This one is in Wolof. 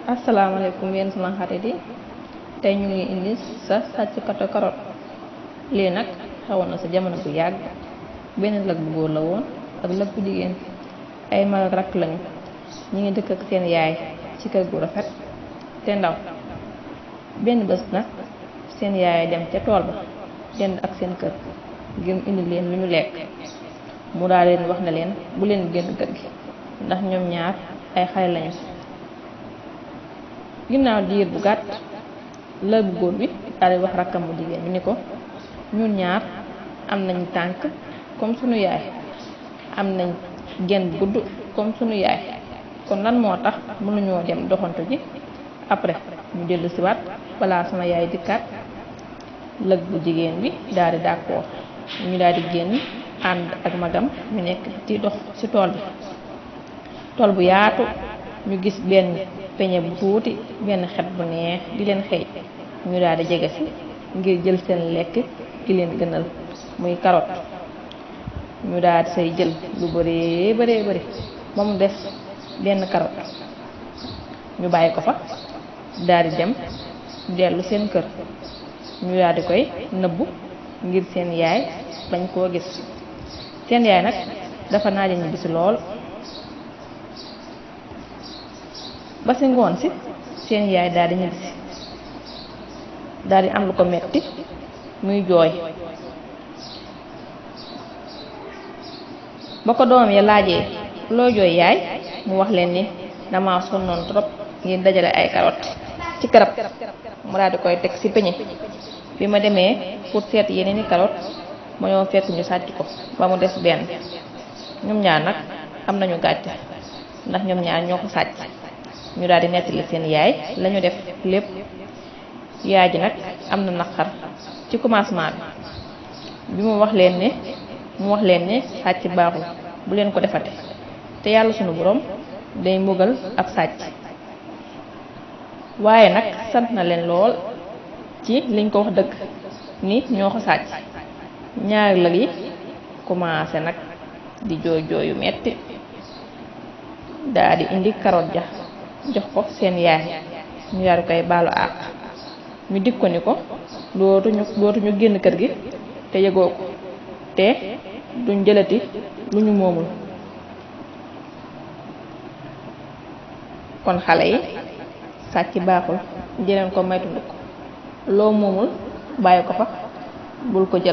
asalaamaaleykum yéen sama xarit yi tey ñu ngi indi sa sàcckatu carotte. lii nag xewoon na sa jamono bu yàgg. benn lëg bu góor la woon ak lëg bu jigéen. ay mag ak rakk lañu. ñu ngi dëkk ak seen yaay ci kër gu rafet te ndaw. benn bés nag seen yaay dem ca tool ba dend ak seen kër ngir indi leen lu ñu lekk. mu daal leen wax na leen bu leen génn kër gi ndax ñoom ñaar ay xale lañu. ginnaaw diir bu gàtt lëg bu góor bi daal di wax rakkam bu jigéen bi ni ko ñun ñaar am nañ tànk comme sunu yaay, am nañ genn gudd comme sunu yaay, kon lan moo tax mënuñoo dem doxantu ji après ñu dellu siwaat balaa sama yaay dikkaat. lëg bu jigéen bi daal di d'accord. ñu daal di génn ànd ak magam ñu nekk di dox ci tool bi. tool bu yaatu ñu gis benn peñe bu tuuti, benn xet bu neex di leen xëy. ñu daal di jege si ngir jël seen lekk gi leen gënal muy carotte. ñu daal di say jël lu bëree bëri ba mu des benn carotte. ñu bàyyi ko fa daal di dem dellu seen kër. ñu daal di koy nëbbu ngir seen yaay bañ koo gis. seen yaay nag dafa naaje ñibbisi lool. ba si ngoon si seen yaay daal di ñibbisi daal di am lu ko metti muy jooy. ba ko doom ya laajee loo jooy yaay, mu wax leen ni dama sonnoon trop ngir dajale ay carotte ci garab. mu daal di koy teg ci peñe. bi ma demee pour seet yeneeni carotte ma ñoo fekk ñu sàcc ko ba mu des benn. ñoom ñaar nag am nañu gàcce ndax ñoom ñaar ñoo ko sàcc. ñu daal di nettali seen yaay lañu def lépp. yaay ji nag am na naqar ci commencement bi mu wax leen ne sàcc baaxul, bu leen ko defate, te yàlla sunu borom day mbugal ab sàcc. waaye nag sant na leen lool ci liñ ko wax dëgg ni ñoo ko sàcc. ñaari lëg yi commencé nag di jooy jooy yu metti. daal di indi carotte ja jox ko seen yaay. ñu daal di koy baalu àq. ñu dik ko ni ko dootuñu génn kër gi te yëgoo ko, te duñ jëlati lu ñu moomul. kon xale yi, sàcc baaxul, jëleen ko maytu ko. loo moomul bàyyi ko fa, bul ko jël.